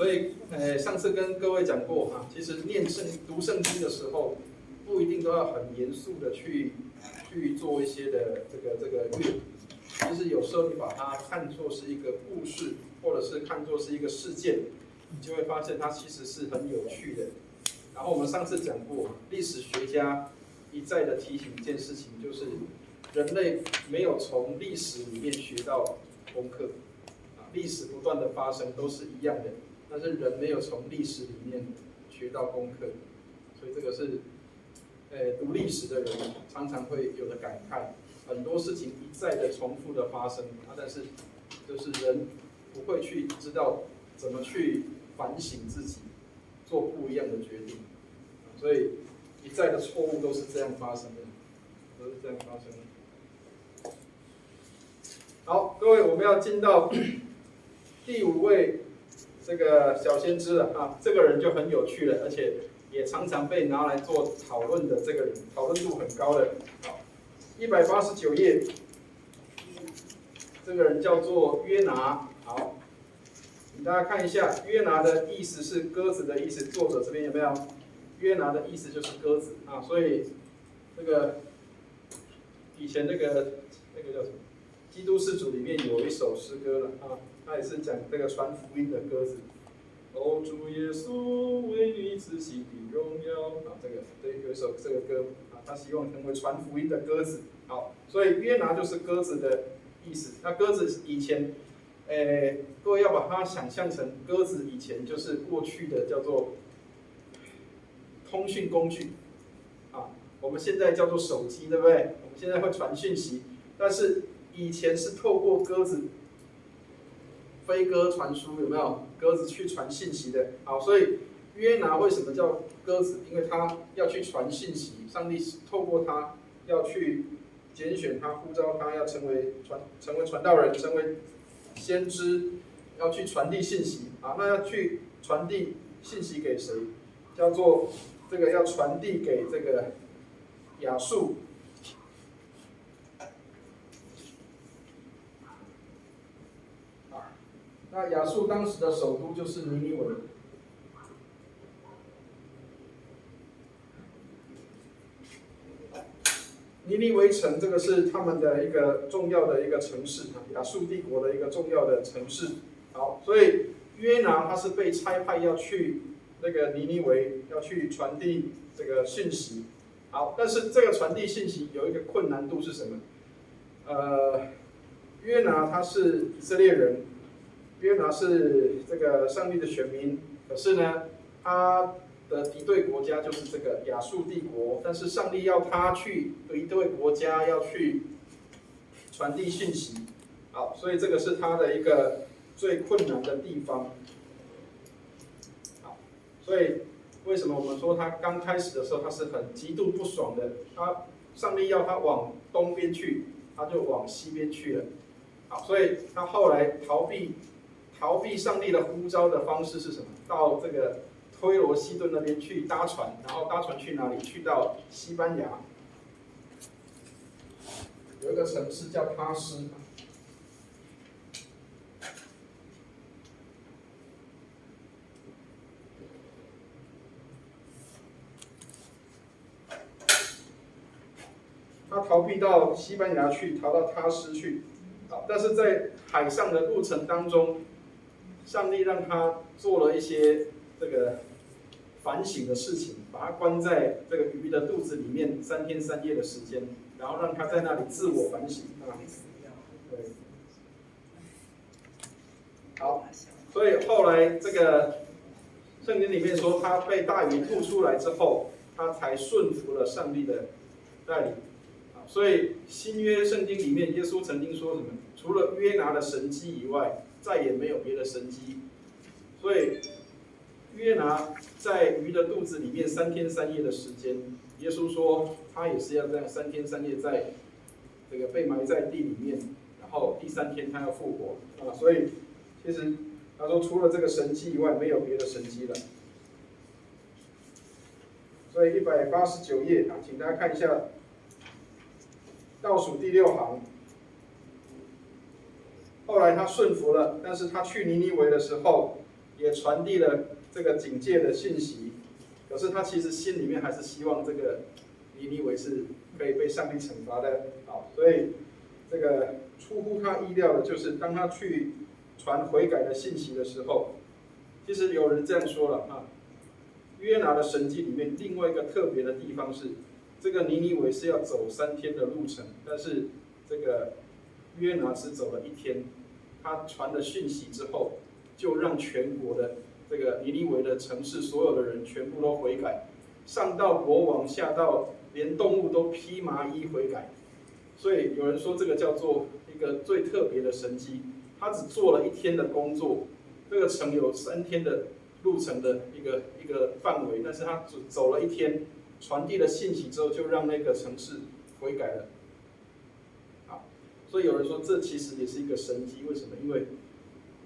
所以，上次跟各位讲过哈，其实读圣经的时候，不一定都要很严肃的去做一些的这个阅读。其实有时候你把它看作是一个故事，或者是看作是一个事件，你就会发现它其实是很有趣的。然后我们上次讲过，历史学家一再的提醒一件事情，就是人类没有从历史里面学到功课，历史不断的发生都是一样的。但是人没有从历史里面学到功课，所以这个是，读历史的人常常会有的感慨。很多事情一再的重复的发生，但是就是人不会去知道怎么去反省自己，做不一样的决定，所以一再的错误都是这样发生的，都是这样发生的。好，各位，我们要进到第5位。这个小先知了啊，这个人就很有趣了，而且也常常被拿来做讨论的这个人，讨论度很高的。好，189页，这个人叫做约拿。好，请大家看一下，约拿的意思是鸽子的意思，作者这边有没有？约拿的意思就是鸽子啊，所以这个以前那个叫什么？基督世主里面有一首诗歌了啊。他也是讲这个传福音的鸽子，哦，主耶稣为你自己的荣耀啊，有一首这个歌啊，他希望成为传福音的鸽子。好，所以约拿就是鸽子的意思。那鸽子以前，各位要把它想象成鸽子以前就是过去的叫做通讯工具啊，我们现在叫做手机，对不对？我们现在会传讯息，但是以前是透过鸽子。飞鸽传书有没有？鸽子去传信息的，好，所以约拿为什么叫鸽子？因为他要去传信息，上帝透过他要去拣选他，呼召他要成为传道人，成为先知，要去传递信息啊。那要去传递信息给谁？叫做这个要传递给这个亚述。那亚述当时的首都就是尼尼微。尼尼微城这个是他们的一个重要的一个城市，亚述帝国的一个重要的城市。好，所以约拿他是被差派要去那个尼尼微，要去传递这个讯息。好，但是这个传递信息有一个困难度是什么？约拿他是以色列人。约拿是这个上帝的选民，可是呢，他的敌对国家就是这个亚述帝国，但是上帝要他去敌对国家，要去传递讯息，好，所以这个是他的一个最困难的地方。好，所以为什么我们说他刚开始的时候他是很极度不爽的？上帝要他往东边去，他就往西边去了。好，所以他后来逃避上帝的呼召的方式是什么？到这个推罗西顿那边去搭船，然后搭船去哪里？去到西班牙，有一个城市叫他施。他逃避到西班牙去，逃到他施去，但是在海上的路程当中，上帝让他做了一些这个反省的事情，把他关在这个鱼的肚子里面3天3夜的时间，然后让他在那里自我反省啊。对，好，所以后来这个圣经里面说，他被大鱼吐出来之后，他才顺服了上帝的带领。所以新约圣经里面，耶稣曾经说什么？除了约拿的神迹以外，再也没有别的神迹。所以约拿在鱼的肚子里面3天3夜的时间，耶稣说他也是要这样3天3夜在这个被埋在地里面，然后第3天他要复活啊。所以其实他说除了这个神迹以外，没有别的神迹了。所以189页啊，请大家看一下。倒数第6行，后来他顺服了，但是他去尼尼微的时候，也传递了这个警戒的讯息，可是他其实心里面还是希望这个尼尼微是可以被上帝惩罚的。好，所以这个出乎他意料的就是，当他去传悔改的信息的时候，其实有人这样说了啊，约拿的神迹里面另外一个特别的地方是，这个尼尼微是要走3天的路程，但是这个约拿只走了1天，他传了讯息之后，就让全国的这个尼尼微的城市所有的人全部都悔改，上到国王，下到连动物都披麻衣悔改。所以有人说这个叫做一个最特别的神迹，他只做了1天的工作，这个城有3天的路程的一个范围，但是他只走了1天，传递了信息之后，就让那个城市悔改了。好，所以有人说这其实也是一个神迹，为什么？因为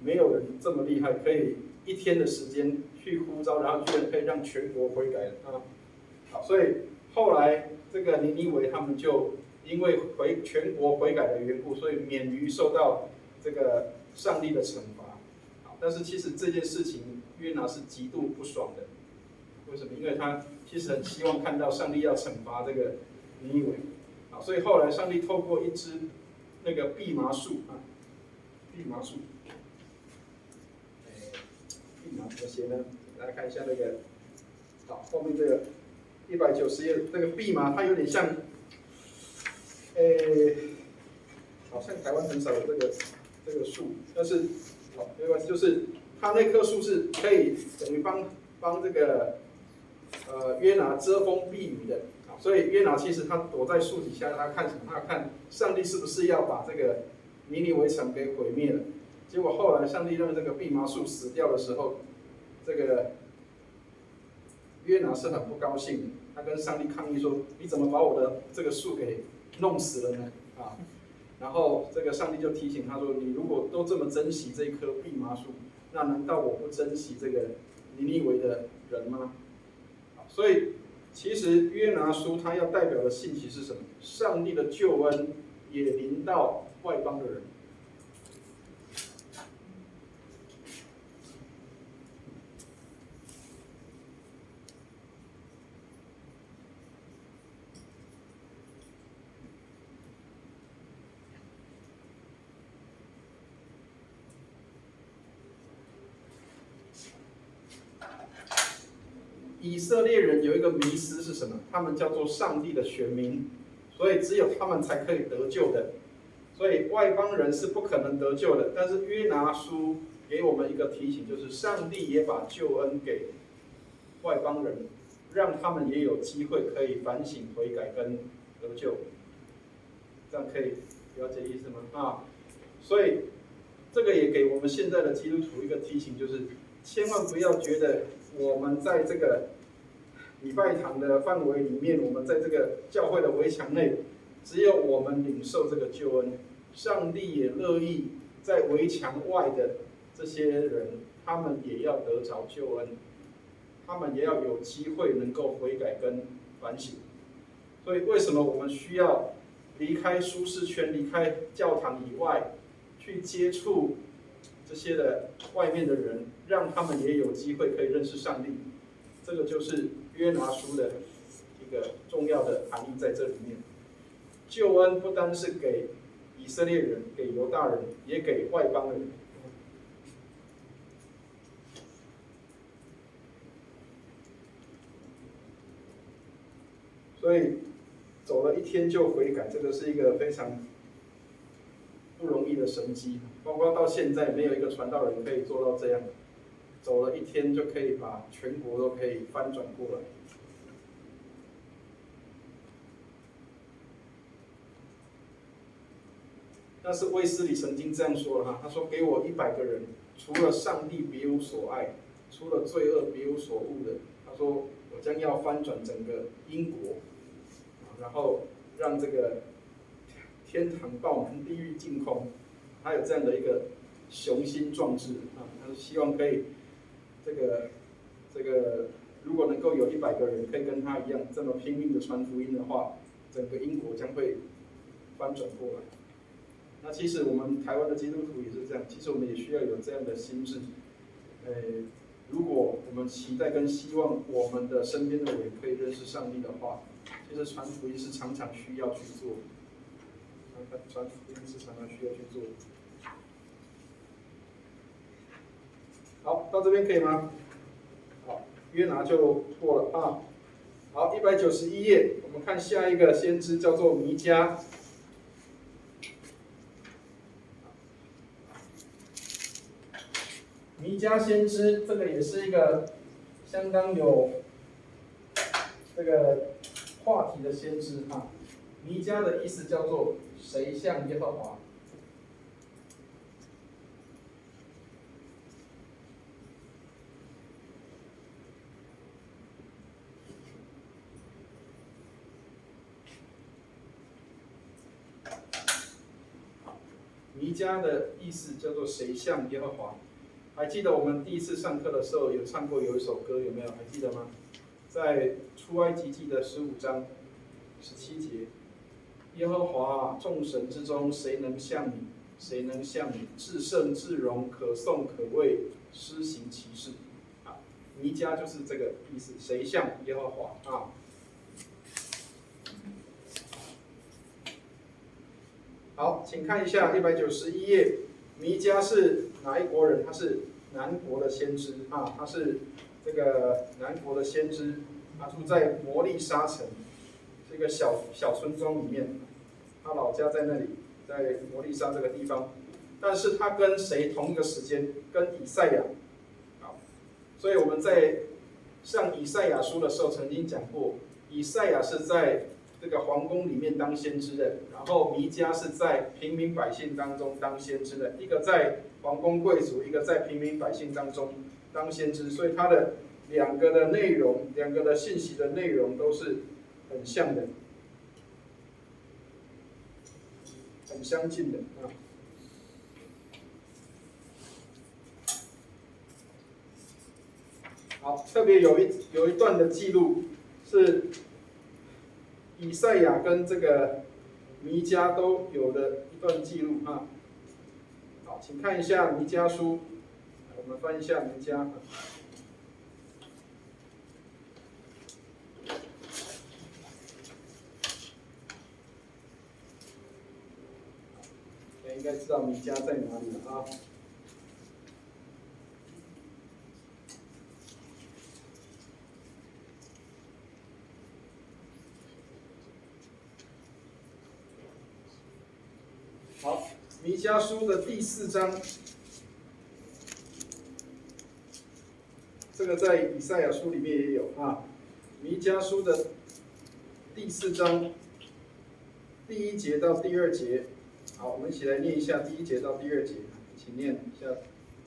没有人这么厉害，可以1天的时间去呼召，然后居然可以让全国悔改啊！好，所以后来这个尼尼微他们就因为全国悔改的缘故，所以免于受到这个上帝的惩罚。好，但是其实这件事情约拿是极度不爽的，为什么？因为他其实很希望看到上帝要惩罚这个尼尼微。好，所以后来上帝透过一只那个蓖麻树啊，蓖麻树。蓖麻怎么写呢？大家看一下那个，好，后面这个190页，这个蓖麻它有点像，好像台湾很少有这个树，但是好没关系，就是它那棵树是可以等于帮这个约拿遮风避雨的。好，所以约拿其实他躲在树底下，他看什么？他看上帝是不是要把这个尼尼微城给毁灭了。结果后来上帝让这个蓖麻树死掉的时候，这个约拿是很不高兴的，他跟上帝抗议说：“你怎么把我的这个树给弄死了呢？”啊，然后这个上帝就提醒他说：“你如果都这么珍惜这棵蓖麻树，那难道我不珍惜这个尼尼微的人吗？”所以其实约拿书它要代表的信息是什么？上帝的救恩也临到外邦的人。以色列人有一个迷思是什么？他们叫做上帝的选民，所以只有他们才可以得救的，所以外邦人是不可能得救的。但是约拿书给我们一个提醒，就是上帝也把救恩给外邦人，让他们也有机会可以反省悔改跟得救。这样可以了解意思吗？啊，所以这个也给我们现在的基督徒一个提醒，就是千万不要觉得我们在这个礼拜堂的范围里面，我们在这个教会的围墙内，只有我们领受这个救恩，上帝也乐意在围墙外的这些人，他们也要得着救恩，他们也要有机会能够悔改跟反省。所以为什么我们需要离开舒适圈，离开教堂以外，去接触这些的外面的人，让他们也有机会可以认识上帝？这个就是约拿书的一个重要的含义在这里面。救恩不单是给以色列人、给犹大人，也给外邦人。所以走了1天就悔改，这个是一个非常不容易的神迹，包括到现在没有一个传道人可以做到这样，走了1天就可以把全国都可以翻转过来。但是卫斯理曾经这样说了哈，他说：“给我100个人，除了上帝别无所爱，除了罪恶别无所恶的。”他说：“我将要翻转整个英国，然后让这个天堂爆满，地狱净空。”他有这样的一个雄心壮志啊，他希望可以这个，如果能够有100个人可以跟他一样这么拼命的传福音的话，整个英国将会翻转过来。那其实我们台湾的基督徒也是这样，其实我们也需要有这样的心智，如果我们期待跟希望我们的身边的人可以认识上帝的话，其实传福音是常常需要去做，传福音是常常需要去做。好，到这边可以吗？好，约拿就过了啊。好，191页，我们看下一个先知叫做弥迦。弥迦先知，这个也是一个相当有这个话题的先知啊。弥迦的意思叫做谁像耶和华？弥迦的意思叫做谁像耶和华？还记得我们第一次上课的时候有唱过有一首歌，有没有？还记得吗？在出埃及记的15章17节，耶和华众神之中，谁能像你？谁能像你？至圣至荣，可颂可畏，施行奇事。啊，弥迦就是这个意思，谁像耶和华啊？好，请看一下191页，弥迦是哪一国人？他是南国的先知啊，他是这个南国的先知，他住在摩利沙城这个小村庄里面，他老家在那里，在摩利沙这个地方。但是他跟谁同一个时间？跟以赛亚。好，所以我们在上以赛亚书的时候曾经讲过，以赛亚是在这个皇宫里面当先知的，然后弥迦是在平民百姓当中当先知的，一个在皇宫贵族，一个在平民百姓当中当先知，所以他的两个的内容，两个的信息的内容都是很像的，很相近的啊。好，特别有一段的记录是以赛亚跟这个弥迦都有的一段记录啊。好，请看一下弥迦书，我们翻一下弥迦。应该知道弥迦在哪里了啊。好，弥迦书的第4章，这个在以赛亚书里面也有啊。弥迦书的第4章第1节到第2节，好，我们一起来念一下第1节到第2节，一起念一下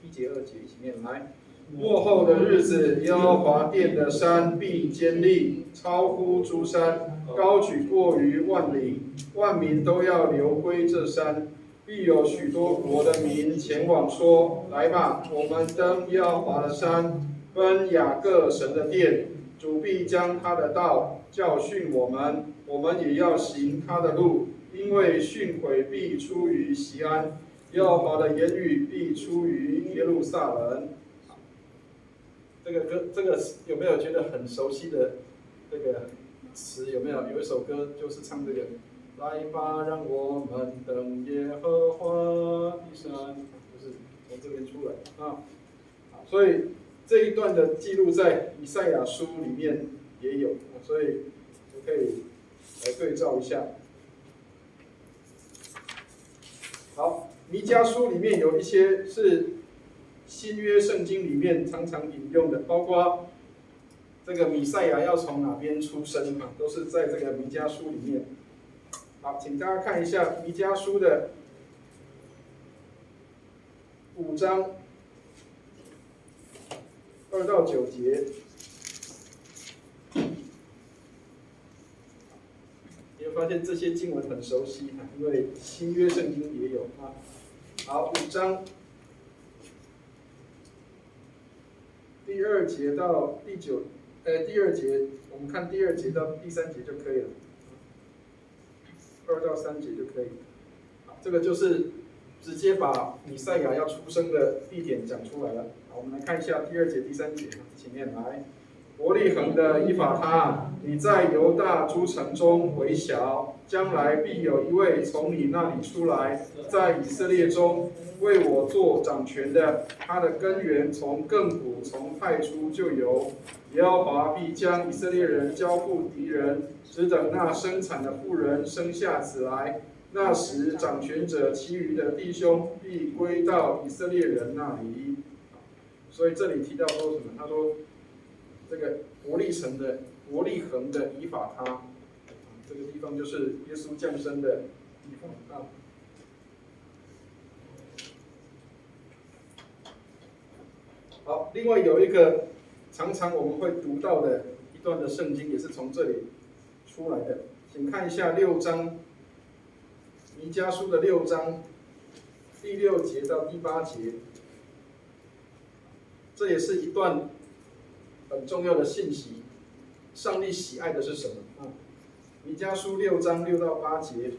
1节2节，一起念来。末后的日子，耶和华殿的山必坚立，超乎诸山，高举过于万岭，万民都要流归这山。必有许多国的民前往说：来吧，我们登耶和华的山，奔雅各神的殿。主必将他的道教训我们，我们也要行他的路，因为训诲必出于锡安，耶和华的言语必出于耶路撒冷。这个有没有觉得很熟悉的这个词？有没有？有一首歌就是唱这个。来吧，让我们登耶和华的山，就是从这边出来啊。所以这一段的记录在以赛亚书里面也有，所以我可以来对照一下。好，弥迦书里面有一些是新约圣经里面常常引用的，包括这个弥赛亚要从哪边出生嘛，都是在这个弥迦书里面。好，请大家看一下弥迦书的5章2到9节，你会发现这些经文很熟悉啊，因为新约圣经也有啊。好，5章第2节到第2节，我们看第2节到第3节就可以了。2到3节就可以。好，这个就是直接把弥赛亚要出生的地点讲出来了。好，我们来看一下第2节、第3节，请念来。伯利恒的以法他，你在犹大诸城中为小，将来必有一位从你那里出来，在以色列中为我做掌权的。他的根源从亘古，从太初就有。耶和华必将以色列人交付敌人，只等那生产的妇人生下子来。那时，掌权者其余的弟兄必归到以色列人那里。所以这里提到说什么？他说，这个伯利恒的以法他，这个地方就是耶稣降生的地方啊。好，另外有一个常常我们会读到的一段的圣经，也是从这里出来的，请看一下6章，弥迦书的6章第6节到第8节，这也是一段很重要的信息。上帝喜爱的是什么啊？弥迦书6章6到8节，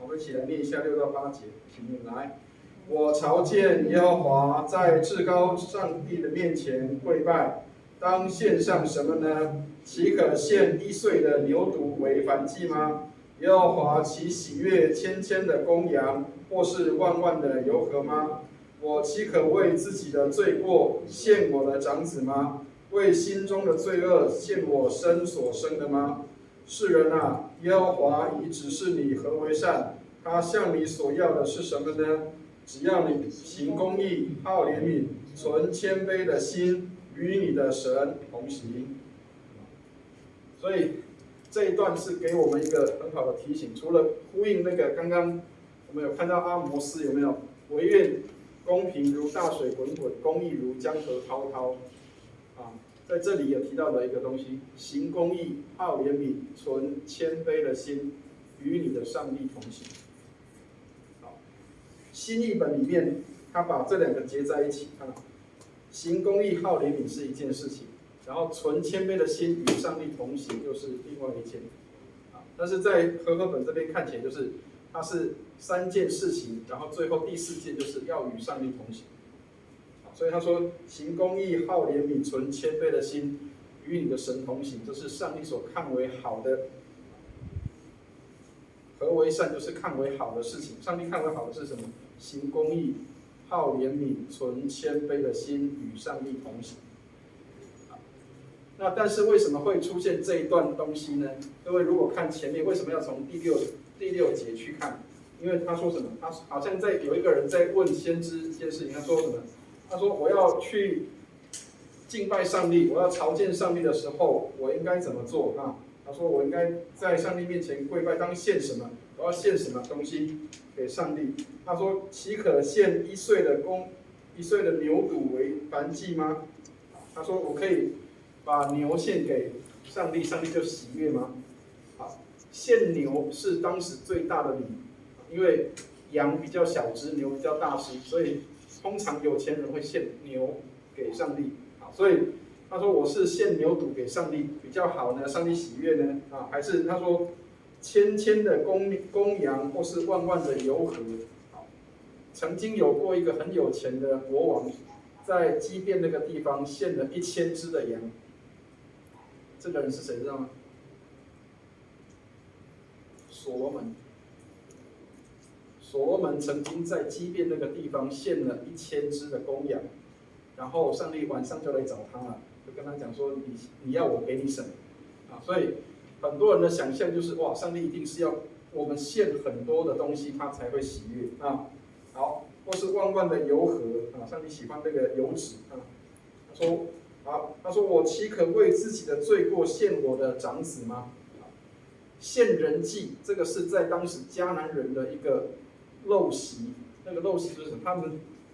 我们一起来念一下6到8节，请念来。我朝见耶和华，在至高上帝的面前跪拜，当献上什么呢？岂可献1岁的牛犊为燔祭吗？耶和华岂喜悦千千的公羊，或是万万的油和吗？我岂可为自己的罪过献我的长子吗？为心中的罪恶献我身所生的吗？世人啊，耶和华已指示你何为善，他向你所要的是什么呢？只要你行公义，好怜悯，存谦卑的心，与你的神同行。所以这一段是给我们一个很好的提醒，除了呼应那个刚刚我们有看到阿摩斯有没有？惟愿公平如大水滚滚，公义如江河滔滔。啊，在这里有提到的一个东西，行公义，好怜悯，存谦卑的心，与你的上帝同行。好，新译本里面他把这2个结在一起，看，行公义，好怜悯是一件事情，然后存谦卑的心，与上帝同行又是另外一件。啊，但是在和合本这边看起来就是它是3件事情，然后最后第4件就是要与上帝同行。所以他说，行公义，好怜悯，存谦卑的心，与你的神同行，这是上帝所看为好的。何为善？就是看为好的事情。上帝看为好的是什么？行公义，好怜悯，存谦卑的心，与上帝同行。那但是为什么会出现这一段东西呢？各位如果看前面，为什么要从第六节去看？因为他说什么？他好像有一个人在问先知一件事情，他说什么？他说我要去敬拜上帝，我要朝见上帝的时候，我应该怎么做啊？他说我应该在上帝面前跪拜，当献什么？我要献什么东西给上帝？他说岂可献1岁的牛犊为燔祭吗？他说我可以把牛献给上帝，上帝就喜悦吗？好，献牛是当时最大的礼，因为羊比较小只，牛比较大只，所以通常有钱人会献牛给上帝。好，所以他说我是献牛犊给上帝比较好呢，上帝喜悦呢？啊，还是他说千千的公羊，或是万万的油和？好，曾经有过一个很有钱的国王，在基遍那个地方献了1000只的羊。这个人是谁知道吗？所罗门。所罗门曾经在基遍那个地方献了1000只的公羊，然后上帝晚上就来找他了，就跟他讲说你要我给你什么啊？所以很多人的想象就是哇，上帝一定是要我们献很多的东西，他才会喜悦啊。好，或是万万的油和啊，上帝喜欢那个油脂啊。他说我岂可为自己的罪过献我的长子吗？献人祭，这个是在当时迦南人的一个陋习，那个陋习就是什么？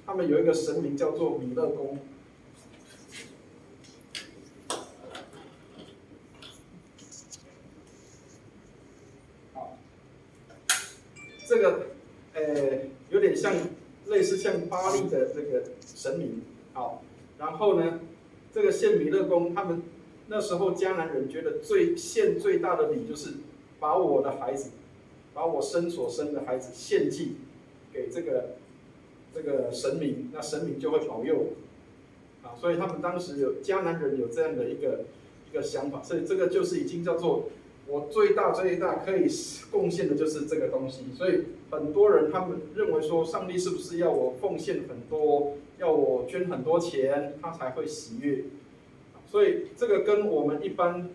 他们有一个神明叫做米勒公。好，这个有点像类似像巴利的这个神明。好，然后呢，这个献米勒公，他们那时候迦南人觉得献最大的礼就是把我的孩子，把我身所生的孩子献祭给这个这个神明，那神明就会保佑我。啊，所以他们当时迦南人有这样的一个想法，所以这个就是已经叫做我最大可以贡献的就是这个东西。所以很多人他们认为说，上帝是不是要我奉献很多，要我捐很多钱，他才会喜悦？所以这个跟我们一般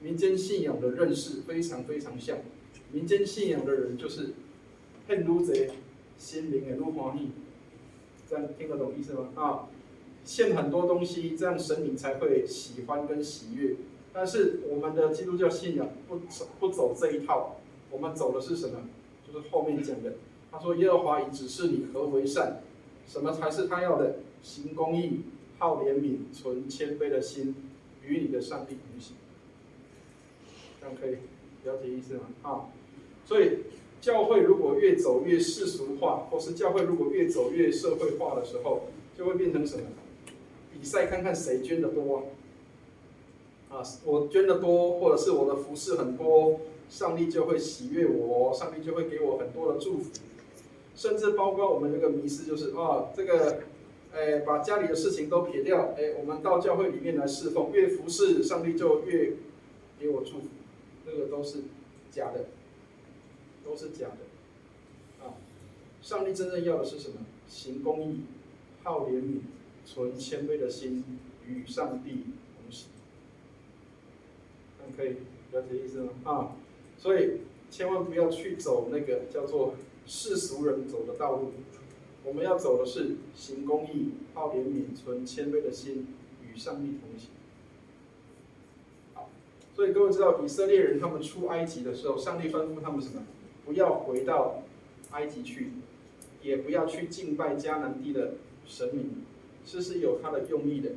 民间信仰的认识非常像。民间信仰的人就是很愈侪心灵的愈欢喜，这样听得懂意思吗？啊。献很多东西，这样神明才会喜欢跟喜悦。但是我们的基督教信仰不走这一套，我们走的是什么？就是后面讲的，他说耶和华已指示你何为善，什么才是他要的？行公义，好怜悯，存谦卑的心，与你的上帝同行。这样可以了解意思吗？啊，所以教会如果越走越世俗化，或是教会如果越走越社会化的时候，就会变成什么？比赛看看谁捐得多啊！我捐得多，或者是我的服饰很多，上帝就会喜悦我，上帝就会给我很多的祝福。甚至包括我们这个迷思，就是这个，把家里的事情都撇掉，我们到教会里面来侍奉，越服侍上帝就越给我祝福，这个都是假的，都是假的。啊，上帝真正要的是什么？行公义，好怜悯。存谦卑的心，与上帝同行，这样可以了解意思吗？啊，所以千万不要去走那个叫做世俗人走的道路，我们要走的是行公义、好怜悯、存谦卑的心，与上帝同行。好，所以各位知道以色列人他们出埃及的时候，上帝吩咐他们什么？不要回到埃及去，也不要去敬拜迦南地的神明。这是有它的用意的。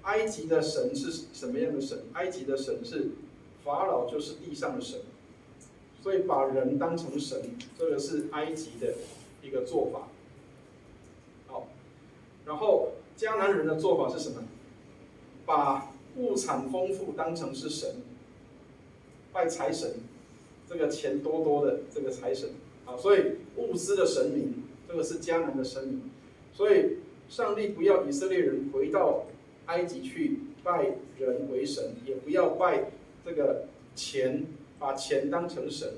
埃及的神是什么样的神？埃及的神是法老，就是地上的神，所以把人当成神，这个是埃及的一个做法。好，然后迦南人的做法是什么？把物产丰富当成是神，拜财神，这个钱多多的这个财神。啊，所以物资的神明，这个是迦南的神明，所以。上帝不要以色列人回到埃及去拜人为神，也不要拜这个钱，把钱当成神。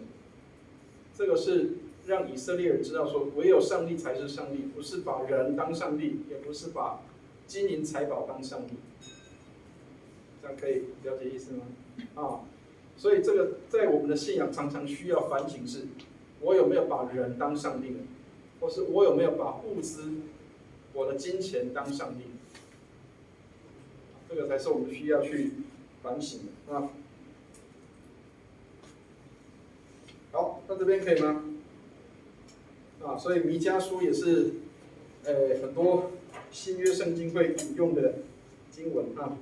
这个是让以色列人知道说，唯有上帝才是上帝，不是把人当上帝，也不是把金银财宝当上帝。这样可以了解意思吗？啊，所以这个在我们的信仰常常需要反省是：我有没有把人当上帝呢？或是我有没有把物资？我的金钱当上帝，这个才是我们需要去反省的啊。好，到这边可以吗？啊，所以弥迦书也是，很多新约圣经会引用的经文啊。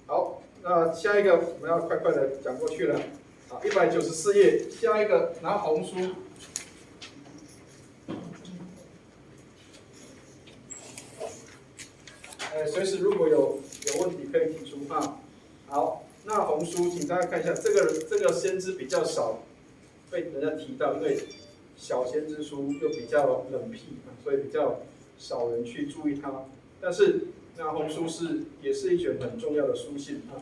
好，那下一个我们要快的讲过去了。啊，194页，下一个拿红书。随时如果有问题可以提出啊。好，那红书，请大家看一下，这个先知比较少被人家提到，因为小先知书又比较冷僻啊，所以比较少人去注意它。但是那红书也是一卷很重要的书信啊。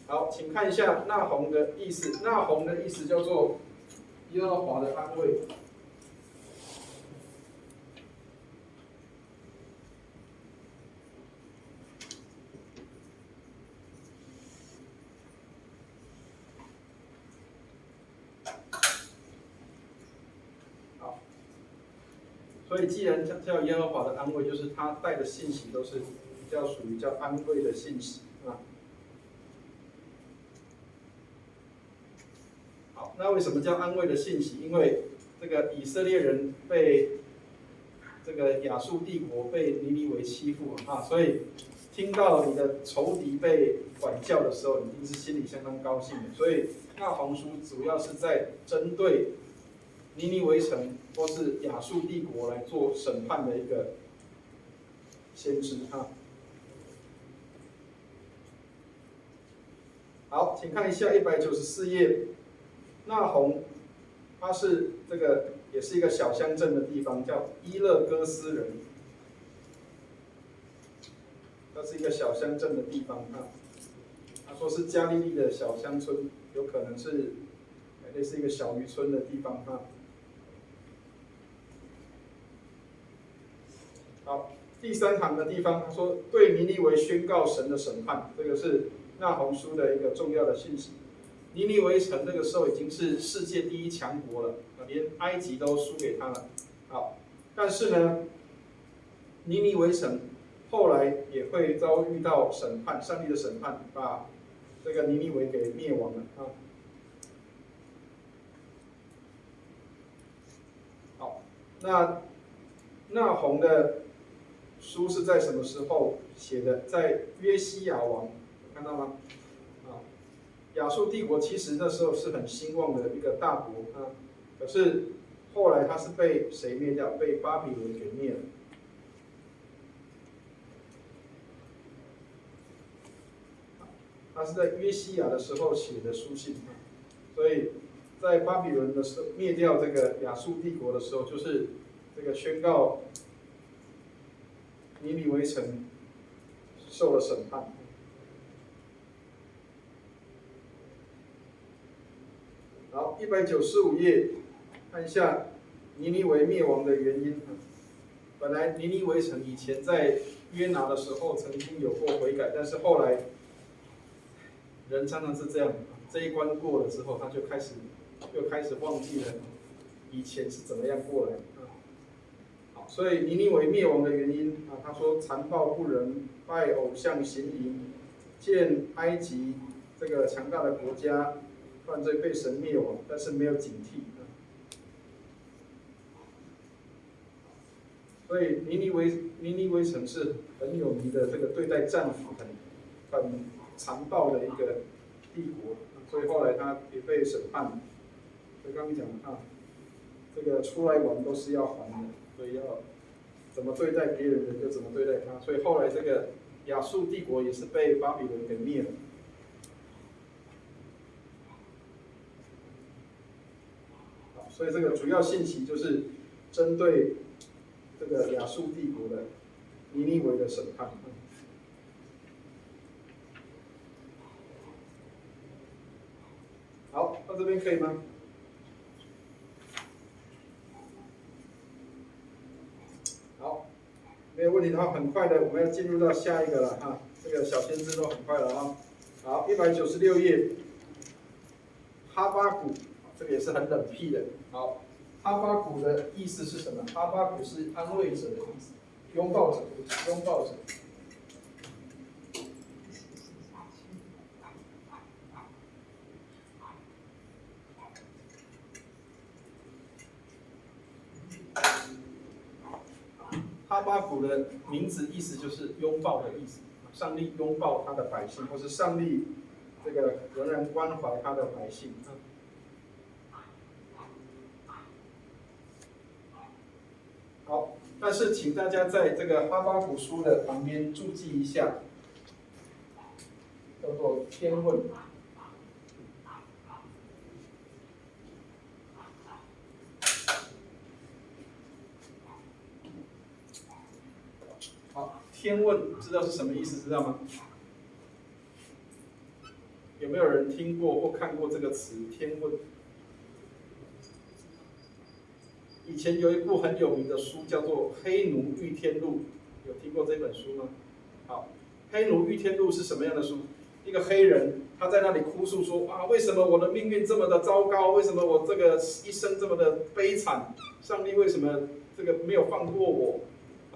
好，请看一下那红的意思。那红的意思叫做耶和华的安慰。所以，既然叫耶和华的安慰，就是他带的信息都是比较属于叫安慰的信息啊。好，那为什么叫安慰的信息？因为这个以色列人被这个亚述帝国被尼尼微欺负啊，所以听到你的仇敌被管教的时候，你一定是心里相当高兴的。所以，那红书主要是在针对尼尼微城或是亚述帝国来做审判的一个先知啊。好，请看一下194页，那红它是这个也是一个小乡镇的地方，叫伊勒戈斯人。它是一个小乡镇的地方啊。他说是加利利的小乡村，有可能是类似一个小渔村的地方啊。好，第3行的地方，他说对尼尼微宣告神的审判，这个是那鸿书的一个重要的信息。尼尼微城那个时候已经是世界第1强国了，连埃及都输给他了。好，但是呢，尼尼微城后来也会遭遇到审判，上帝的审判，把这个尼尼微给灭亡了啊。好，那鸿的书是在什么时候写的？在约西亚王，看到吗？啊，亚述帝国其实那时候是很兴旺的一个大国啊，可是后来它是被谁灭掉？被巴比伦给灭了。他是在约西亚的时候写的书信，所以在巴比伦的时候灭掉这个亚述帝国的时候，就是这个宣告尼尼微城受了审判。好，195页，看一下尼尼微灭亡的原因。本来尼尼微城以前在约拿的时候曾经有过悔改，但是后来人常常是这样，这一关过了之后，他就开始忘记了以前是怎么样过来的。好，所以尼尼微灭亡的原因啊，他说残暴不仁，拜偶像行淫，见埃及这个强大的国家犯罪被神灭亡，但是没有警惕。所以尼尼微城是很有名的这个对待战俘很残暴的一个帝国，所以后来他也被审判。所以刚刚讲啊，这个出来玩都是要还的，所以要怎么对待别人的就怎么对待他。所以后来这个亚述帝国也是被巴比伦给灭了。好，所以这个主要信息就是针对这个亚述帝国的尼尼微的审判。好，到这边可以吗？好，没有问题的话，很快的我们要进入到下一个了哈。这个小先知都很快了啊。好，196页，哈巴谷，这个也是很冷僻的。好，哈巴谷的意思是什么？哈巴谷是安慰者的意思，拥抱者，拥抱者。哈巴谷的名字意思就是拥抱的意思，上帝拥抱他的百姓，或是上帝这个仍然关怀他的百姓。好，但是请大家在这个哈巴谷书的旁边注记一下，叫做天问。好，天问知道是什么意思？知道吗？有没有人听过或看过这个词“天问”？以前有一部很有名的书叫做《黑奴遇天录》，有听过这本书吗？好，《黑奴遇天录》是什么样的书？一个黑人他在那里哭诉说啊，为什么我的命运这么的糟糕？为什么我这个一生这么的悲惨？上帝为什么这个没有放过我？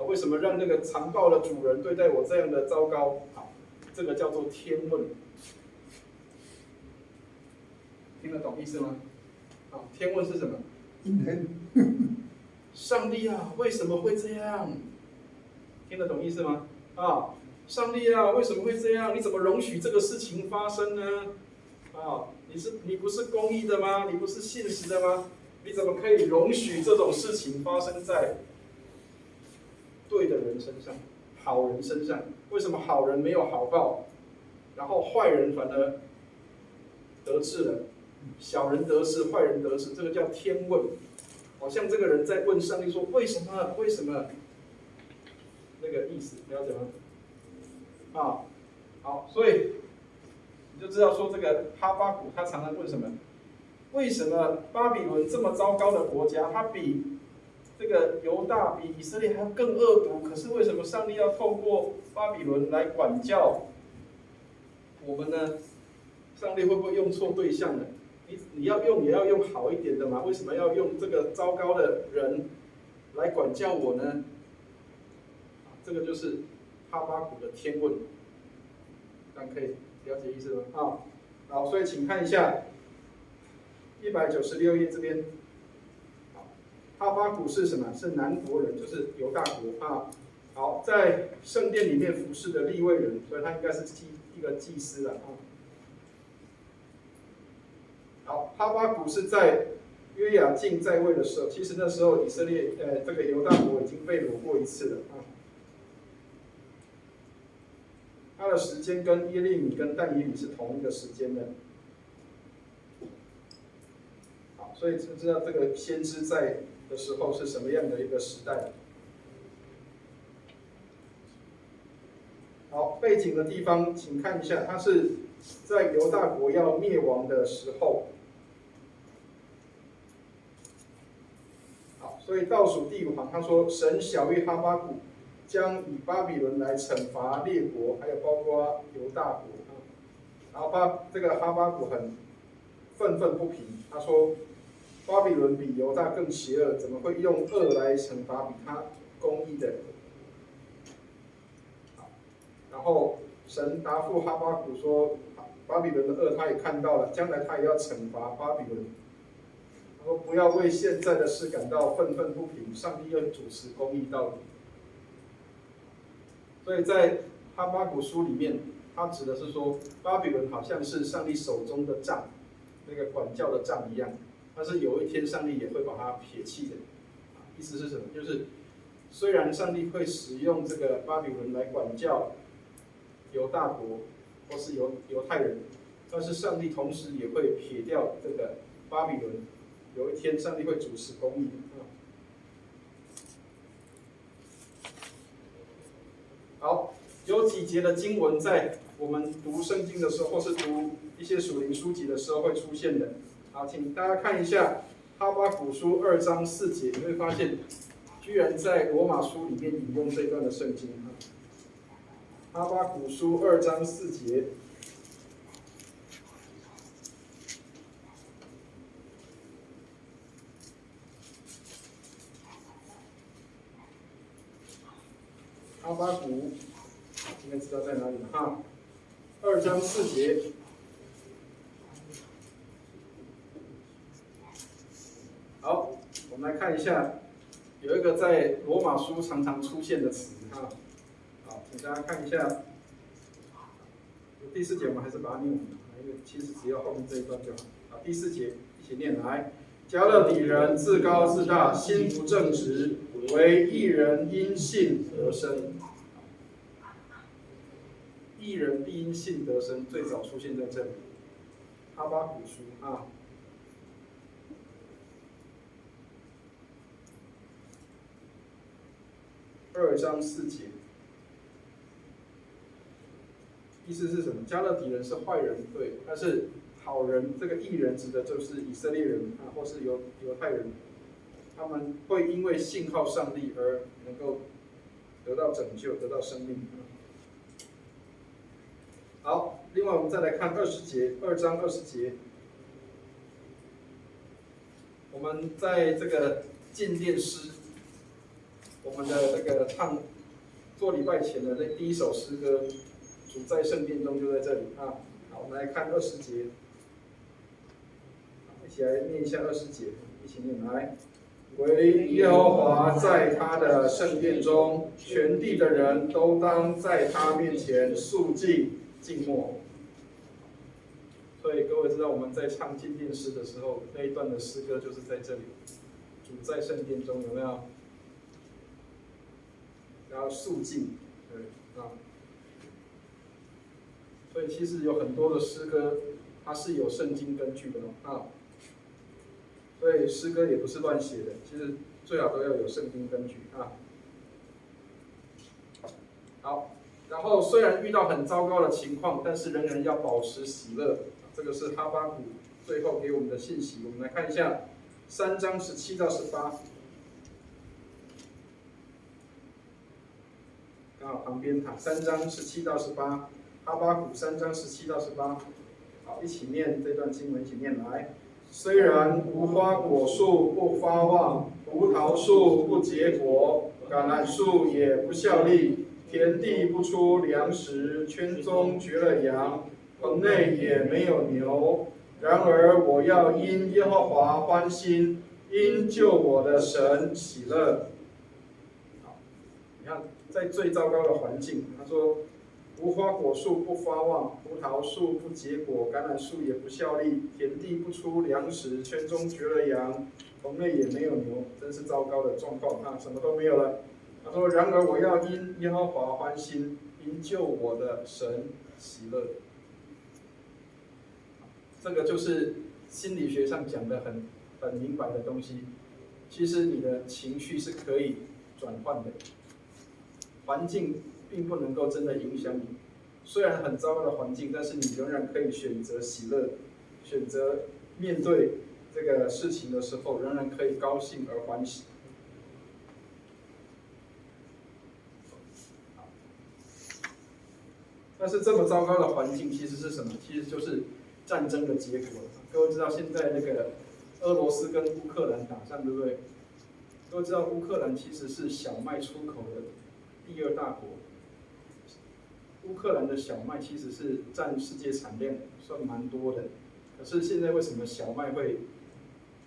为什么让那个残暴的主人对待我这样的糟糕？好，这个叫做天问，听得懂意思吗？好，天问是什么？上帝啊，为什么会这样？听得懂意思吗？啊，上帝啊，为什么会这样？你怎么容许这个事情发生呢？啊，你不是公义的吗？你不是信实的吗？你怎么可以容许这种事情发生在对的人身上，好人身上？为什么好人没有好报，然后坏人反而得志了？小人得势，坏人得势，这个叫天问。好像这个人在问上帝说：“为什么？为什么？”那个意思，了解吗？啊，好，所以你就知道说这个哈巴谷他常常问什么？为什么巴比伦这么糟糕的国家，它比这个犹大、比以色列还要更恶毒？可是为什么上帝要透过巴比伦来管教我们呢？上帝会不会用错对象呢？你要用也要用好一点的嘛？为什么要用这个糟糕的人来管教我呢？这个就是哈巴谷的天问，这样可以了解意思吗？好，所以请看一下196页这边，哈巴谷是什么？是南国人，就是犹大国啊。好，在圣殿里面服侍的利未人，所以他应该是一个祭司了啊。好，哈巴谷是在约雅敬在位的时候，其实那时候以色列这个犹大国已经被掳过一次了啊。他的时间跟耶利米跟但以理是同一个时间的。好，所以就知道这个先知在的时候是什么样的一个时代。好，背景的地方，请看一下，它是在犹大国要灭亡的时候。好，所以倒数第5行，他说：“神晓谕哈巴谷，将以巴比伦来惩罚列国，还有包括犹大国。”然后这个哈巴谷很愤愤不平，他说：“巴比伦比犹大更邪恶，怎么会用恶来惩罚比他公义的？”然后神答复哈巴谷说：“巴比伦的恶他也看到了，将来他也要惩罚巴比伦。他说不要为现在的事感到愤愤不平，上帝要主持公义到底。”所以在哈巴谷书里面，它指的是说，巴比伦好像是上帝手中的杖，那个管教的杖一样，但是有一天上帝也会把它撇弃的。意思是什么？就是虽然上帝会使用这个巴比伦来管教犹大国或是犹太人，但是上帝同时也会撇掉这个巴比伦。有一天，上帝会主持公义。好，有几节的经文在我们读圣经的时候，或是读一些属灵书籍的时候会出现的。好，请大家看一下哈巴谷书2章4节，你会发现，居然在罗马书里面引用这段的圣经。哈巴谷书2章4节。哈巴谷，应该知道在哪里了哈。2章4节。好，我们来看一下，有一个在罗马书常常出现的词哈。好，请大家看一下。第4节我们还是把它念完，因为其实只要后面这一段就好。好，第4节一起念来。迦勒底人自高自大，心不正直，唯义人因信得生。义人必因信得生，最早出现在这里。哈巴谷书啊。2章4节，意思是什么？迦勒底人是坏人，对，但是好人，这个义人指的就是以色列人啊，或是犹太人，他们会因为信靠上帝而能够得到拯救，得到生命。好，另外我们再来看20节，2章20节，我们在这个进殿诗，我们的这个做礼拜前的那第一首诗歌，主在圣殿中就在这里啊。好，我们来看20节，一起来念一下20节，一起念来。唯耶和华在他的圣殿中，全地的人都当在他面前肃静静默。所以各位知道我们在唱进殿诗的时候，那一段的诗歌就是在这里。主在圣殿中有没有？然后肃静，对啊。所以其实有很多的诗歌，它是有圣经根据的啊。所以诗歌也不是乱写的，其实最好都要有圣经根据啊。好，然后虽然遇到很糟糕的情况，但是仍然要保持喜乐，这个是哈巴谷最后给我们的信息。我们来看一下3章17到18，刚好旁边3章17到18，哈巴谷3章17到18。好，一起念这段经文，一起念来。虽然无花果树不发旺，葡萄树不结果，橄榄树也不效力，田地不出粮食，圈中绝了羊，棚内也没有牛。然而我要因耶和华欢心，因救我的神喜乐。好，你看，在最糟糕的环境，他说无花果树不发旺，葡萄树不结果，橄榄树也不效力，田地不出粮食，圈中绝了羊，棚内也没有牛，真是糟糕的状况啊！什么都没有了。他说：“然而我要因耶和华欢心，因救我的神喜乐。”这个就是心理学上讲的很明白的东西。其实你的情绪是可以转换的，环境并不能够真的影响你。虽然很糟糕的环境，但是你仍然可以选择喜乐，选择面对这个事情的时候，仍然可以高兴而欢喜。但是这么糟糕的环境其实是什么？其实就是战争的结果。各位知道现在那个俄罗斯跟乌克兰打仗，对不对？各位知道乌克兰其实是小麦出口的第2大国。乌克兰的小麦其实是占世界产量算蛮多的，可是现在为什么小麦会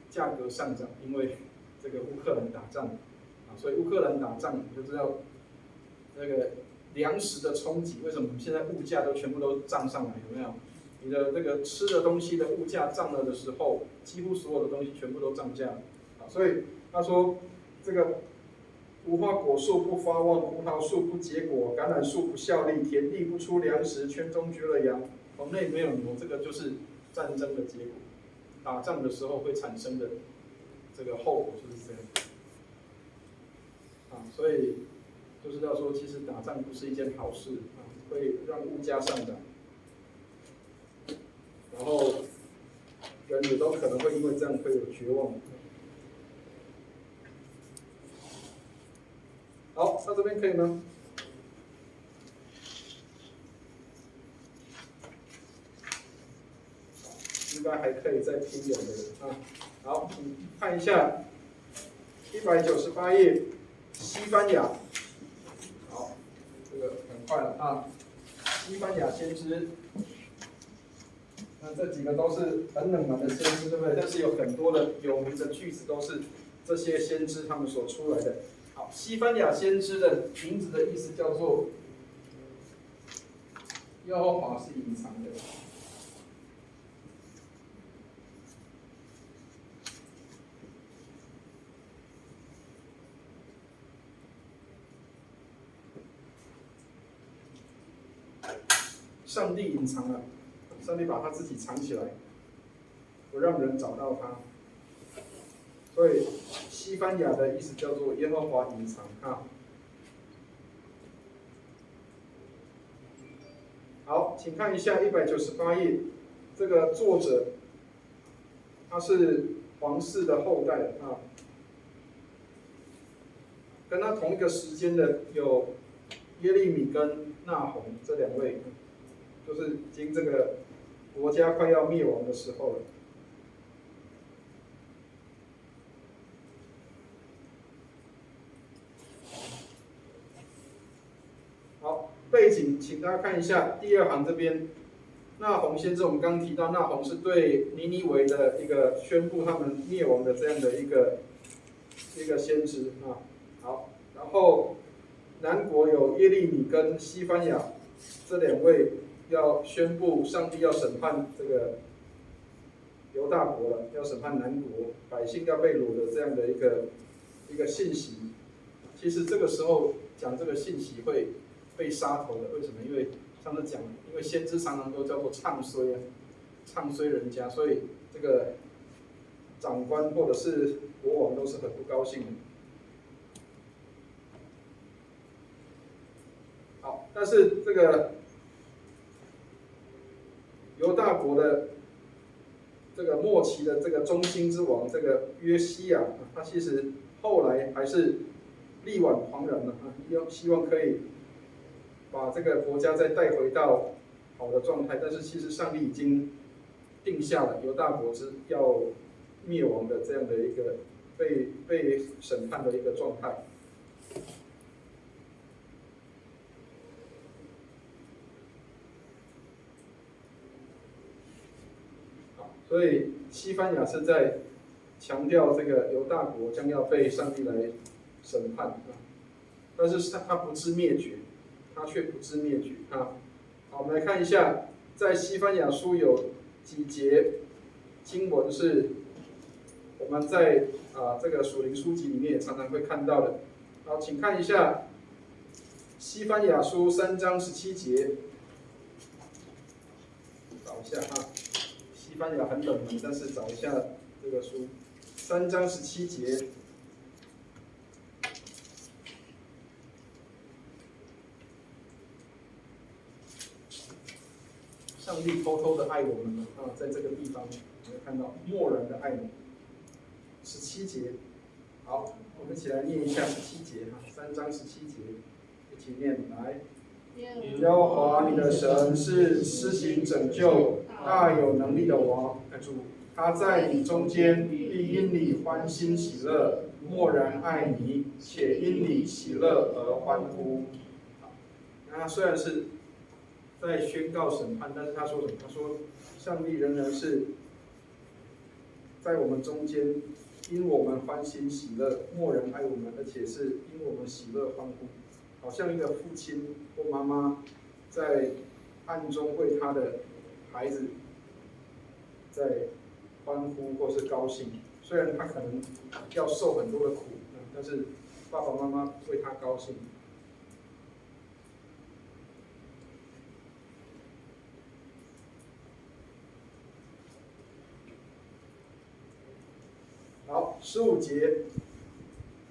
价格上涨？因为这个乌克兰打仗啊，所以乌克兰打仗你就知道那个粮食的冲击，为什么现在物价都全部都涨上来？有没有？你的这个吃的东西的物价涨了的时候，几乎所有的东西全部都涨价啊。所以他说这个无花果树不发旺，葡萄树不结果，橄榄树不效力，田地不出粮食，圈中绝了羊，棚内没有牛。这个就是战争的结果，打仗的时候会产生的这个后果就是这样啊。所以就知道说，其实打仗不是一件好事啊，会让物价上涨，然后人也都可能会因为这样会有绝望。好，到这边可以吗？应该还可以再拼点的啊。好，请看一下198页，西班牙。好，这个很快了啊。西班牙先知，那这几个都是很冷门的先知，对不对？但是有很多的有名的句子都是这些先知他们所出来的。好，西班牙先知的名字的意思叫做耶和华是隐藏的。上帝隐藏了，上帝把他自己藏起来，不让人找到他。所以西班牙的意思叫做耶和华隐藏啊。好，请看一下198页，这个作者他是皇室的后代啊，跟他同一个时间的有耶利米跟纳洪这2位，就是已经这个国家快要灭亡的时候了。好，背景，请大家看一下第2行这边，纳洪先知，我们刚刚提到纳洪是对尼尼微的一个宣布他们灭亡的这样的一个先知啊。好，然后南国有耶利米跟西班牙这2位要宣布上帝要审判这个犹大国了，要审判南国，百姓要被掳的这样的一个信息。其实这个时候讲这个信息会被杀头的，为什么？因为上次讲，因为先知常常都叫做唱衰啊，唱衰人家，所以这个长官或者是国王都是很不高兴的。好，但是这个犹大国的这个末期的这个中兴之王，这个约西亚，他其实后来还是力挽狂澜了啊，希望可以把这个国家再带回到好的状态。但是其实上帝已经定下了犹大国要灭亡的这样的一个被审判的一个状态。所以西番雅是在强调这个犹大国将要被上帝来审判啊，但是他不知灭绝，他却不知灭绝啊。好，我们来看一下，在西番雅书有几节经文是我们在这个属灵书籍里面也常常会看到的。好，请看一下西番雅书3章17节，找一下啊。西番雅很冷门，但是找一下这个书，3章17节。上帝偷偷的爱我们啊，在这个地方我们看到默然的爱我们。17节，好，我们一起来念一下17节哈，3章17节，一起念来。耶和华你的神是施行拯救、大有能力的王，主，他在你中间必因你欢欣喜乐，默然爱你，且因你喜乐而欢呼。那虽然是在宣告审判，但是他说什么？他说，上帝仍然是在我们中间，因我们欢欣喜乐，默然爱我们，而且是因我们喜乐欢呼。好像一个父亲或妈妈在暗中为他的孩子在欢呼或是高兴，虽然他可能要受很多的苦，但是爸爸妈妈为他高兴。好，15节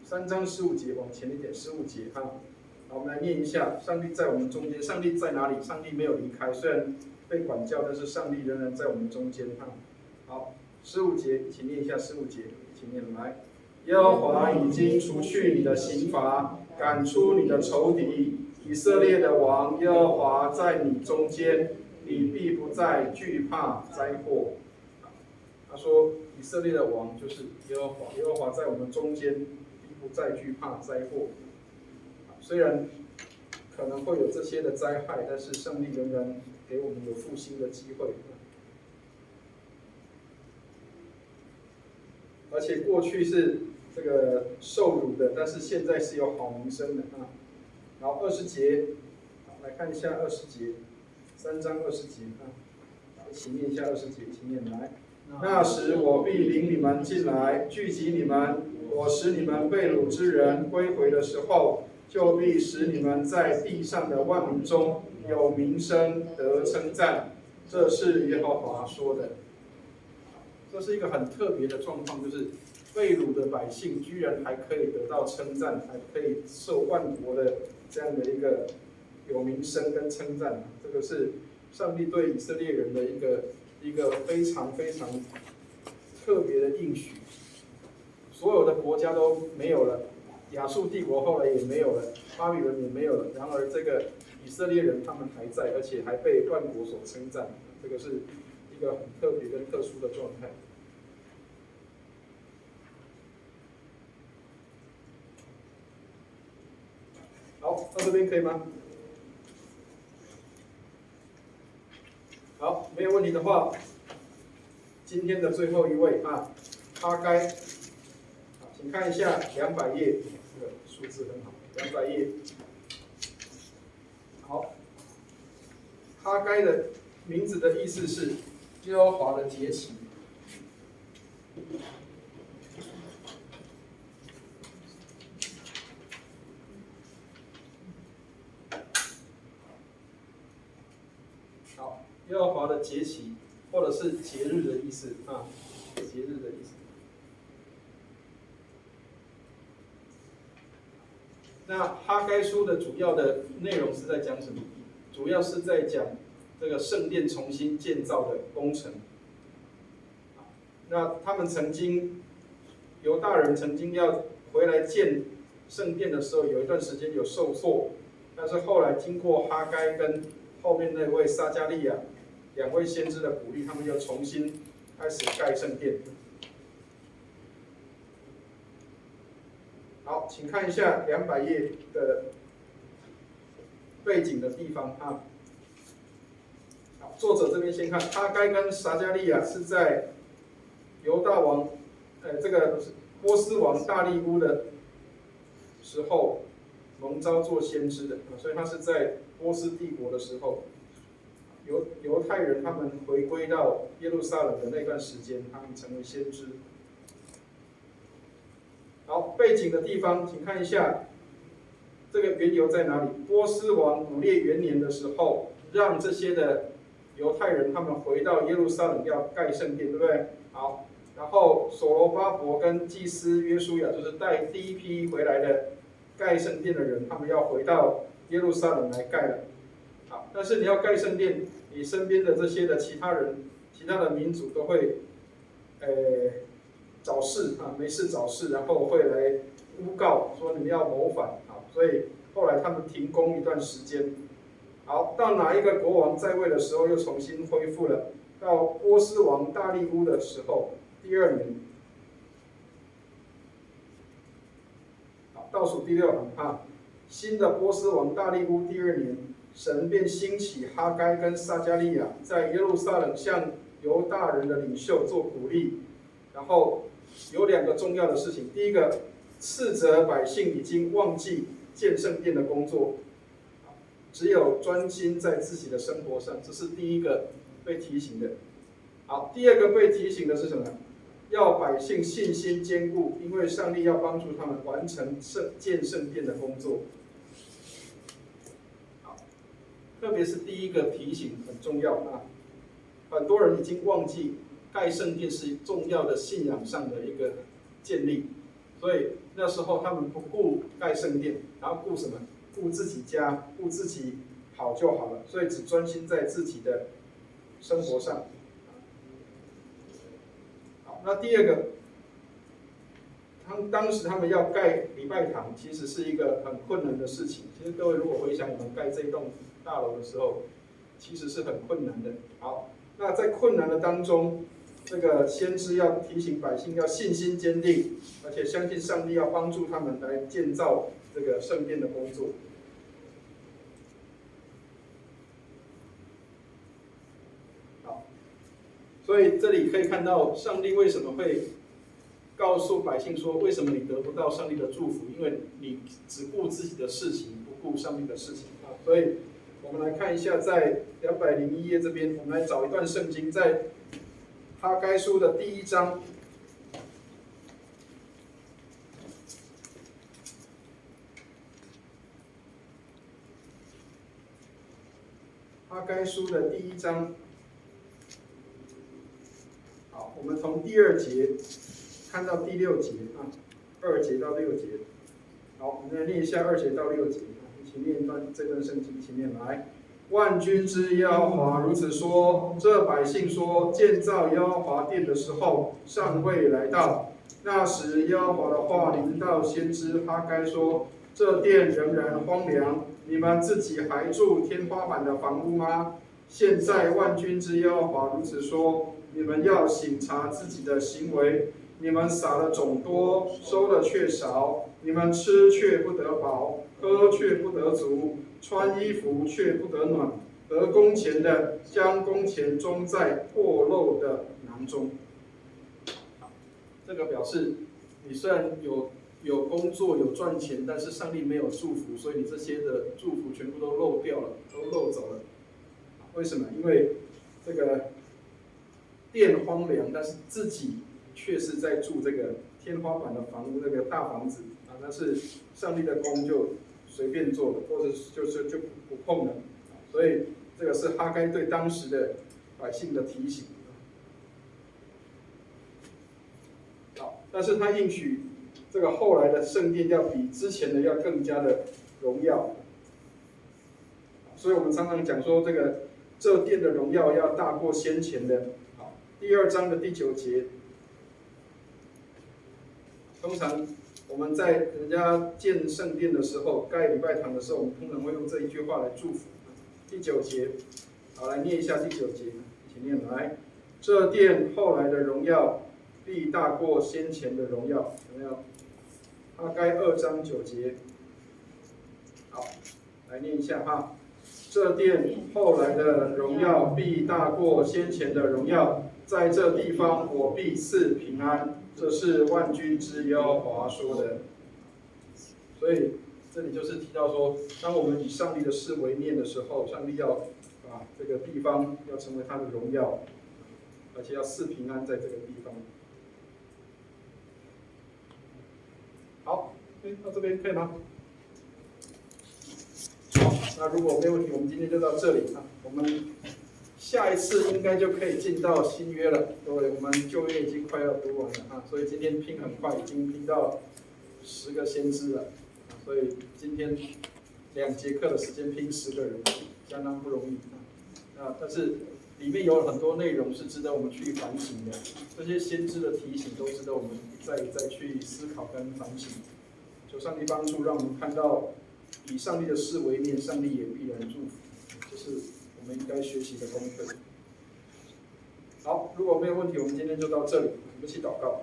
，3章15节，往前一点，15节啊。好，我们来念一下：上帝在我们中间。上帝在哪里？上帝没有离开，虽然被管教，但是上帝仍然在我们中间。好，15节，一起念一下15节，一起念来。耶和华已经除去你的刑罚，赶出你的仇敌。以色列的王耶和华在你中间，你必不再惧怕灾祸。他说，以色列的王就是耶和华，耶和华在我们中间，必不再惧怕灾祸。虽然可能会有这些的灾害，但是上帝仍然给我们有复兴的机会。而且过去是这个受辱的，但是现在是有好名声的啊。然后20节，来看一下20节，3章20节啊，一起念一下20节，一起念来。那时我必领你们进来，聚集你们，我使你们被掳之人归回的时候，就必使你们在地上的万民中有名声得称赞。这是耶和华说的。这是一个很特别的状况，就是被掳的百姓居然还可以得到称赞，还可以受万国的这样的一个有名声跟称赞。这个是上帝对以色列人的一个非常非常特别的应许。所有的国家都没有了，亚述帝国后来也没有了，巴比伦也没有了。然而这个以色列人他们还在，而且还被万国所称赞。这个是一个很特别跟特殊的状态。好，到这边可以吗？好，没有问题的话，今天的最后一位啊，哈该，请看一下200页，这个数字很好，200页。好，哈该的名字的意思是耶和华的节期。好，耶和华的节期，或者是节日的意思啊，节日的意思。那哈该书的主要的内容是在讲什么？主要是在讲这个圣殿重新建造的工程。那他们犹大人曾经要回来建圣殿的时候，有一段时间有受挫，但是后来经过哈该跟后面那位撒迦利亚两位先知的鼓励，他们又重新开始盖圣殿。好，请看一下200页的背景的地方啊。好，作者这边先看，哈该跟撒迦利亚是在犹大王，这个波斯王大利乌的时候蒙召做先知的，所以他是在波斯帝国的时候，犹太人他们回归到耶路撒冷的那段时间，他们成为先知。好，背景的地方，请看一下，这个缘由在哪里？波斯王古列元年的时候，让这些的犹太人他们回到耶路撒冷要盖圣殿，对不对？好，然后所罗巴伯跟祭司约书亚，就是带第一批回来的盖圣殿的人，他们要回到耶路撒冷来盖了。好，但是你要盖圣殿，你身边的这些的其他人、其他的民族都会，找事啊，没事找事，然后会来诬告说你们要谋反啊，所以后来他们停工一段时间。好，到哪一个国王在位的时候，又重新恢复了。到波斯王大利乌的时候，第2年。好，倒数第6行啊，新的波斯王大利乌第2年，神便兴起哈该跟撒迦利亚，在耶路撒冷向犹大人的领袖做鼓励。然后有2个重要的事情，第一个，斥责百姓已经忘记建圣殿的工作，只有专心在自己的生活上，这是第一个被提醒的。好，第2个被提醒的是什么？要百姓信心坚固，因为上帝要帮助他们完成建圣殿的工作。好，特别是第1个提醒很重要啊，很多人已经忘记盖圣殿是重要的信仰上的一个建立，所以那时候他们不顾盖圣殿，然后顾什么？顾自己家，顾自己好就好了，所以只专心在自己的生活上。好，那第2个，当时他们要盖礼拜堂，其实是一个很困难的事情。其实各位如果回想我们盖这一栋大楼的时候，其实是很困难的。好，那在困难的当中，这个先知要提醒百姓要信心坚定，而且相信上帝要帮助他们来建造这个圣殿的工作。好，所以这里可以看到上帝为什么会告诉百姓说，为什么你得不到上帝的祝福？因为你只顾自己的事情，不顾上帝的事情啊。所以我们来看一下，在201页这边，我们来找一段圣经，在哈该书的第1章。哈该书的第1章。好，我们从第2节看到第6节啊，2节到6节。好，我们来念一下2节到6节，一起念这段圣经，一起念来。万军之耶和华如此说：这百姓说，建造耶和华殿的时候尚未来到。那时耶和华的话临到先知哈该说：这殿仍然荒凉，你们自己还住天花板的房屋吗？现在万军之耶和华如此说：你们要省察自己的行为，你们撒的种多，收的却少，你们吃却不得饱，喝却不得足，穿衣服却不得暖，得工钱的将工钱装在破漏的囊中。这个表示，你虽然有工作有赚钱，但是上帝没有祝福，所以你这些的祝福全部都漏掉了，都漏走了。为什么？因为这个殿荒凉，但是自己却是在住这个天花板的房屋，那个大房子啊，那是上帝的工就随便做的，或者就不碰了。所以这个是哈该对当时的百姓的提醒。但是他应许这个后来的圣殿要比之前的要更加的荣耀。所以我们常常讲说，这殿的荣耀要大过先前的。好，第2章的第9节，通常我们在人家建圣殿的时候，盖礼拜堂的时候，我们通常会用这一句话来祝福。第9节，好，来念一下第9节，一起念来。这殿后来的荣耀必大过先前的荣耀，有没有？哈该2章9节，好，来念一下哈。这殿后来的荣耀必大过先前的荣耀，在这地方我必赐平安，这是万军之耶和华说的。所以这里就是提到说，当我们以上帝的事为念的时候，上帝要把这个地方要成为他的荣耀，而且要赐平安在这个地方。好，到这边可以吗？好，那如果没有问题，我们今天就到这里啊。我们下一次应该就可以进到新约了。各位，我们旧约已经快要读完了啊，所以今天拼很快，已经拼到10个先知了啊。所以今天2节课的时间拼10个人，相当不容易啊。但是里面有很多内容是值得我们去反省的，这些先知的提醒都值得我们一再去思考跟反省。求上帝帮助，让我们看到以上帝的事为念，上帝也必然祝福，这是我们应该学习的功课。好，如果没有问题，我们今天就到这里，我们一起祷告。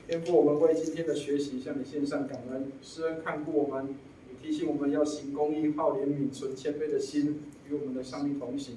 天父，我们为今天的学习向你献上感恩，施恩看顾我们，也提醒我们要行公义、好怜悯、存谦卑的心，与我们的上帝同行。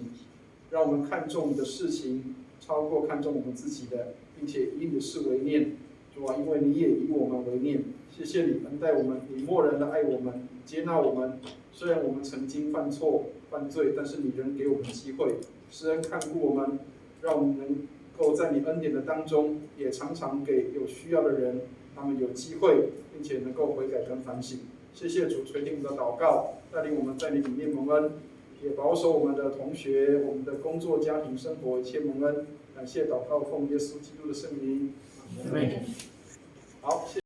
让我们看重你的事情，超过看重我们自己的，并且以你的事为念。主啊，因为你也以我们为念，谢谢你恩待我们，你默然的爱我们，接纳我们。虽然我们曾经犯错、犯罪，但是你仍给我们机会，施恩看顾我们，让我们能够在你恩典的当中，也常常给有需要的人，他们有机会，并且能够悔改跟反省。谢谢主垂听我们的祷告，带领我们在你里面蒙恩，也保守我们的同学、我们的工作、家庭生活一切蒙恩。感谢祷告，奉耶稣基督的圣名。好，谢谢。